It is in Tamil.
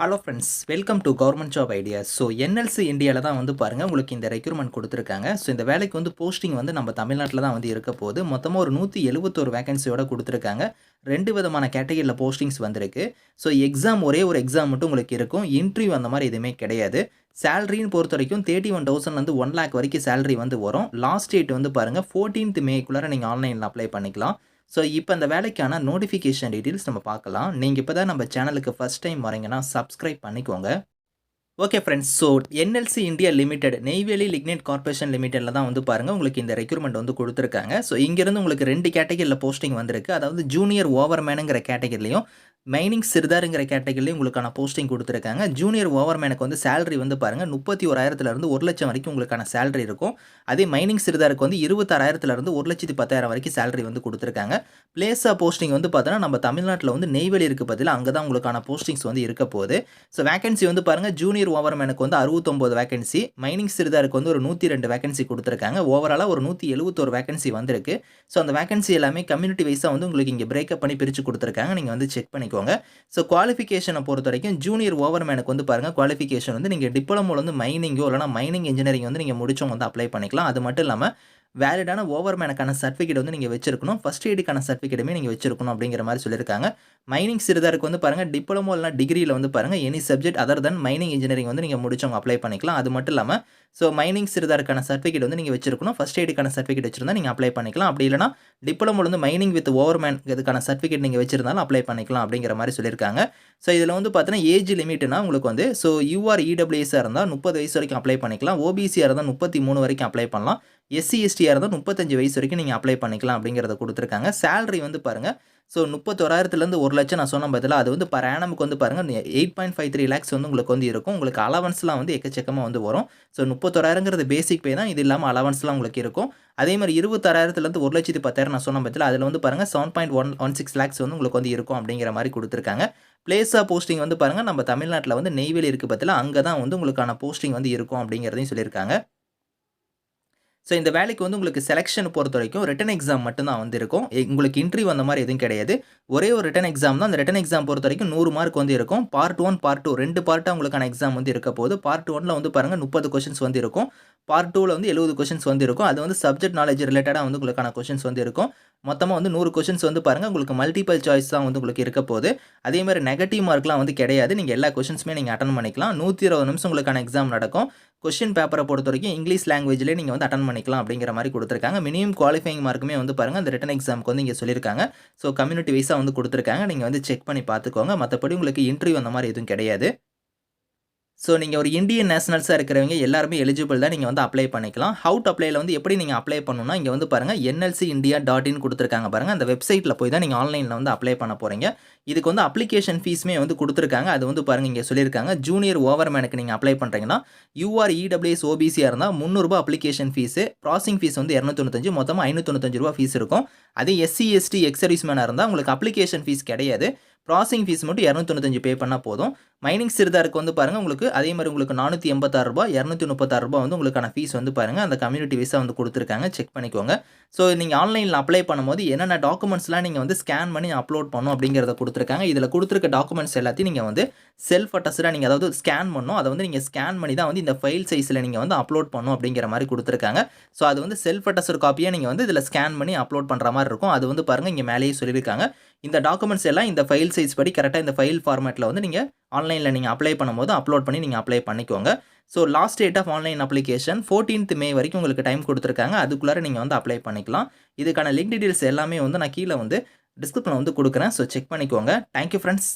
Hello friends, welcome to government job ideas. So NLC இந்தியாவில் தான் வந்து பாருங்கள் உங்களுக்கு இந்த ரெக்ரூட்மெண்ட் கொடுத்துருக்காங்க. ஸோ இந்த வேலைக்கு வந்து போஸ்டிங் வந்து நம்ம தமிழ்நாட்டில் தான் வந்து இருக்க போகுது. மொத்தமாக ஒரு 171 வேகன்சியோட கொடுத்துருக்காங்க. 2 விதமான கேட்டகரியில் போஸ்டிங்ஸ் வந்திருக்கு. ஸோ எக்ஸாம் ஒரே ஒரு எக்ஸாம் மட்டும் உங்களுக்கு இருக்கும். இன்டர்வியூ அந்த மாதிரி எதுவுமே கிடையாது. சேலரின்னு பொறுத்த வரைக்கும் 31,000 1 lakh வரைக்கும் சேலரி வந்து வரும். லாஸ்ட் டேட் வந்து பாருங்கள் 14th மேக்குள்ளார நீங்கள் ஆன்லைனில் அப்ளை பண்ணிக்கலாம். ஸோ இப்போ இந்த வேலைக்கான நோட்டிஃபிகேஷன் டீட்டெயில்ஸ் நம்ம பார்க்கலாம். நீங்கள் இப்போ தான் நம்ம சேனலுக்கு ஃபஸ்ட் டைம் வரீங்கன்னா சப்ஸ்கிரைப் பண்ணிக்கோங்க. Okay friends, so NLC India limited Neyveli lignite corporation லிமிடெடில் தான் வந்து பாருங்கள் உங்களுக்கு இந்த ரெக்ரூட்மெண்ட் வந்து கொடுத்துருக்காங்க. ஸோ இங்கேருந்து உங்களுக்கு 2 கேட்டகரியில் போஸ்டிங் வந்திருக்கு. அதாவது ஜூனியர் ஓவர்மேனுங்கிற கேட்டகரிலையும் மைனிங் சிறுதாருங்கிற கேட்டகரிலையும் உங்களுக்கான போஸ்டிங் கொடுத்துருக்காங்க. ஜூனியர் ஓவர்மேனுக்கு வந்து சேலரி வந்து பாருங்கள் 31,000 1 லட்சம் வரைக்கும் உங்களுக்கான சேலரி இருக்கும். அதே மைனிங் சிறுதாருக்கு வந்து 26,000 1,10,000 வரைக்கும் சேலரி வந்து கொடுத்துருக்காங்க. பிளேஸ் ஆஃப் போஸ்டிங் வந்து பார்த்தோன்னா நம்ம தமிழ்நாட்டில் வந்து நெய்வேலி இருக்குது பதிலாக அங்கே தான் உங்களுக்கான போஸ்டிங்ஸ் வந்து இருக்க போகுது. ஸோ வேகன்சி வந்து பாருங்கள் ஜூனியர் ஓவர்மேனுக்கு வந்து 69 வேகன்சி, மைனிங் சிறுதாருக்கு வந்து ஒரு 102 வேகன்சி கொடுத்துருக்காங்க. ஓவராலாக ஒரு 171 வேகன்சி வந்திருக்கு. ஸோ அந்த வேகன்சி எல்லாமே கம்யூனிட்டி வைஸாக வந்து உங்களுக்கு இங்கே பிரேக்கப் பண்ணி பிரித்து கொடுத்துருக்காங்க. நீங்கள் வந்து செக் பண்ணிக்கோங்க. ஸோ குவாலிஃபிகேஷனை பொறுத்த வரைக்கும் ஜூனியர் ஓவர்மேனுக்கு வந்து பாருங்கள் குவாலிஃபிகேஷன் வந்து நீங்கள் டிப்ளமோவில் வந்து மைனிங்கோ இல்லைனா மைனிங் இன்ஜினியரிங் வந்து நீங்கள் முடிச்சவங்க வந்து அப்ளை பண்ணிக்கலாம். அது மட்டும் இல்லாமல் வேலிடான ஓவர்மேனுக்கான சர்டிஃபிகேட் வந்து நீங்கள் வச்சிருக்கணும். ஃபர்ஸ்ட் எய்டுக்கான சர்டிஃபிகேட்டுமே நீங்கள் வச்சிருக்கணும் அப்படிங்கிற மாதிரி சொல்லியிருக்காங்க. மைனிங் சிறுதாருக்கு வந்து பாருங்கள் டிப்ளமோ இல்லைனா டிகிரியில் வந்து பாருங்கள் any subject other than mining engineering வந்து நீங்கள் முடிச்சவங்க அப்ளை பண்ணிக்கலாம். அது மட்டும் இல்லாமல் ஸோ மைனிங் சிறுதாருக்கான சர்டிஃபிகேட் வந்து நீங்கள் வச்சிருக்கணும். ஃபர்ஸ்ட் எய்டுக்கான சர்டிஃபிகேட் வச்சிருந்தா நீங்கள் அப்ளை பண்ணிக்கலாம். அப்படி இல்லைனா டிப்ளமோவில் வந்து மைனிங் வித் ஓவர்மேன் இதுக்கான சர்டிஃபிகேட் நீங்கள் வச்சிருந்தாலும் அப்ளை பண்ணிக்கலாம் அப்படிங்கிற மாதிரி சொல்லியிருக்காங்க. ஸோ இதில் வந்து பார்த்தீங்கன்னா ஏஜ் லிமிட்னா உங்களுக்கு வந்து ஸோ யூஆர் இடபிள்யூஎஸ்ஸாக இருந்தால் 30 வயசு வரைக்கும் அப்ளை பண்ணிக்கலாம். ஓபிசியாக இருந்தால் 33 வரைக்கும் அப்ளை பண்ணலாம். எஸ்சி எஸ்டியாக இருந்தால் 35 வயசு வரைக்கும் நீங்கள் அப்ளை பண்ணிக்கலாம் அப்படிங்கிறத கொடுத்துருக்காங்க. சேலரி வந்து பாருங்கள் ஸோ 31,000 1 லட்சம் நான் சொன்ன பதிலாக அது வந்து பர் ஆனமுக்கு வந்து பாருங்கள் 8.53 lakhs வந்து உங்களுக்கு வந்து இருக்கும். உங்களுக்கு அலவன்ஸ்லாம் வந்து எக்கச்சக்கமாக வந்து வரும். ஸோ 31,000ங்கிறது பேசிக் பே தான். இது இல்லாமல் அலவன்ஸ்லாம் உங்களுக்கு இருக்கும். அதே மாதிரி 26,000 1,10,000 நான் சொன்ன பதிலாக அதில் வந்து பாருங்கள் 7.16 lakhs வந்து உங்களுக்கு வந்து இருக்கும் அப்படிங்கிற மாதிரி கொடுத்துருக்காங்க. பிளேஸ் ஆஃப் போஸ்டிங் வந்து பாருங்கள் நம்ம தமிழ்நாட்டில் வந்து நெய்வேலி இருக்குது பதிலாக அங்கே தான் வந்து உங்களுக்கான போஸ்டிங் வந்து இருக்கும் அப்படிங்கிறதையும் சொல்லியிருக்காங்க. ஸோ இந்த வேலைக்கு வந்து உங்களுக்கு செலெக்ஷன் பொறுத்த வரைக்கும் ரிட்டன் எக்ஸாம் மட்டும் தான் வந்து இருக்கும். உங்களுக்கு இன்டர்வியூ அந்த மாதிரி எதுவும் கிடையாது. ஒரே ஒரு ரிட்டன் எக்ஸாம் தான். அந்த ரிட்டன் எக்ஸாம் பொறுத்த வரைக்கும் 100 மார்க் வந்து இருக்கும். பார்ட் 1 பார்ட் 2 2 பார்ட்டாக உங்களுக்கான எக்ஸாம் வந்து இருக்க போகுது. பார்ட் 1ல் வந்து பாருங்கள் 30 கொஷின்ஸ் வந்து இருக்கும். பார்ட் 2ல் வந்து 70 கொஷின்ஸ் வந்து இருக்கும். அது வந்து சப்ஜெக்ட் நாலேஜ் ரிலேட்டடாக வந்து உங்களுக்கான கொஷின்ஸ் வந்து இருக்கும். மொத்தமாக வந்து 100 கொஷின்ஸ் வந்து பாருங்கள் உங்களுக்கு மல்டிபிள் சாய்ஸ் தான் வந்து உங்களுக்கு இருக்க போகுது. அதே மாதிரி நெகட்டிவ் மார்க்லாம் வந்து கிடையாது. நீங்கள் எல்லா கொஷின்ஸுமே நீங்கள் அட்டன் பண்ணிக்கலாம். 120 நிமிஷம் உங்களுக்கான எக்ஸாம் நடக்கும். கொஸ்டின் பேப்பரை பொறுத்த வரைக்கும் இங்கிலீஷ் லாங்குவேஜ்லேயே நீங்கள் வந்து அட்டன் பண்ணிக்கலாம் அப்படிங்கிற மாதிரி கொடுத்துருக்காங்க. மினிமம் குவாலிஃபைங் மார்க்குமே வந்து பாருங்கள் அந்த ரிட்டன் எக்ஸாமுக்கு வந்து இங்கே சொல்லியிருக்காங்க. ஸோ கம்யூனிட்டி வைஸாக வந்து கொடுத்துருக்காங்க. நீங்கள் வந்து செக் பண்ணி பார்த்துக்கோங்க. மற்றபடி உங்களுக்கு இன்டர்வியூ அந்த மாதிரி எதுவும் கிடையாது. ஸோ நீங்கள் ஒரு இந்தியன் நேஷனல்ஸாக இருக்கிறவங்க எல்லாருமே எலிஜிபிள் தான். நீங்கள் வந்து அப்ளை பண்ணிக்கலாம். ஹவு டு அப்ளைல வந்து எப்படி நீங்கள் அப்ளை பண்ணணும்னா இங்கே வந்து பாருங்கள் nlcindia.in கொடுத்துருக்காங்க பாருங்கள். அந்த வெப்சைட்டில் போய் தான் நீங்கள் ஆன்லைனில் வந்து அப்ளை பண்ண போகிறீங்க. இதுக்கு வந்து அப்ளிகேஷன் ஃபீஸுமே வந்து கொடுத்துருக்காங்க. அது வந்து பாருங்கள் இங்கே சொல்லியிருக்காங்க. ஜூனியர் ஓவர்மேனுக்கு நீங்கள் அப்ளை பண்ணுறீங்கன்னா யூஆர் இடபிள்யூஎஸ் ஓபிசியாக இருந்தால் ₹300 அப்ளிகேஷன் ஃபீஸு, ப்ராசஸிங் ஃபீஸ் வந்து 295, மொத்தமாக ₹595 ஃபீஸ் இருக்கும். அதே எஸ்சி எஸ்டி எக்ஸ் சர்வீஸ்மேனாக இருந்தால் உங்களுக்கு அப்ளிகேஷன் ஃபீஸ் கிடையாது. ப்ராசஸிங் ஃபீஸ் மட்டும் 295 பே பண்ணால் போதும். மைனிங் சிறுதாருக்கு வந்து பாருங்கள் உங்களுக்கு அதே மாதிரி உங்களுக்கு ₹486 ₹236 வந்து உங்களுக்கான ஃபீஸ் வந்து பாருங்கள் அந்த கம்யூனிட்டி வைஸாக வந்து கொடுத்துருக்காங்க. செக் பண்ணிக்கோங்க. ஸோ நீங்கள் ஆன்லைனில் அப்ளை பண்ணும்போது என்னென்ன டாக்குமெண்ட்ஸ்லாம் நீங்கள் வந்து ஸ்கேன் பண்ணி அப்லோட் பண்ணணும் அப்படிங்கிறத கொடுத்துருக்காங்க. இதில் கொடுத்துருக்க டாக்குமெண்ட்ஸ் எல்லாத்தையும் நீங்கள் வந்து செல்ஃப் அட்டஸ்டாக நீங்கள் அதாவது ஸ்கேன் பண்ணணும். அதை வந்து நீங்கள் ஸ்கேன் பண்ணி தான் வந்து இந்த ஃபைல் சைஸில் நீங்கள் வந்து அப்லோட் பண்ணணும் அப்படிங்கிற மாதிரி கொடுத்துருக்காங்க. ஸோ அது வந்து செல்ஃப் அட்டஸ்டட் காப்பியாக நீங்கள் வந்து இதில் ஸ்கேன் பண்ணி அப்லோட் பண்ணுற மாதிரி இருக்கும். அது வந்து பாருங்கள் இங்கே மேலேயே சொல்லியிருக்காங்க. இந்த டாக்குமெண்ட்ஸ் எல்லாம் இந்த ஃபைல் சைஸ் படி கரெக்டாக இந்த ஃபைல் ஃபார்மேட்டில் வந்து நீங்கள் ஆன்லைனில் நீங்கள் அப்ளை பண்ணும்போது அப்லோட் பண்ணி நீங்கள் அப்ளை பண்ணிக்கோங்க. So last date of online application 14th May வரைக்கும் உங்களுக்கு டைம் கொடுத்துருக்காங்க. அதுக்குள்ளார நீங்கள் வந்து அப்ளை பண்ணிக்கலாம். இதுக்கான லிங்க் டீட்டெயில்ஸ் எல்லாமே வந்து நான் கீழே வந்து டிஸ்கிரிப்ஷனில் வந்து கொடுக்குறேன். ஸோ செக் பண்ணிக்கோங்க. Thank you friends.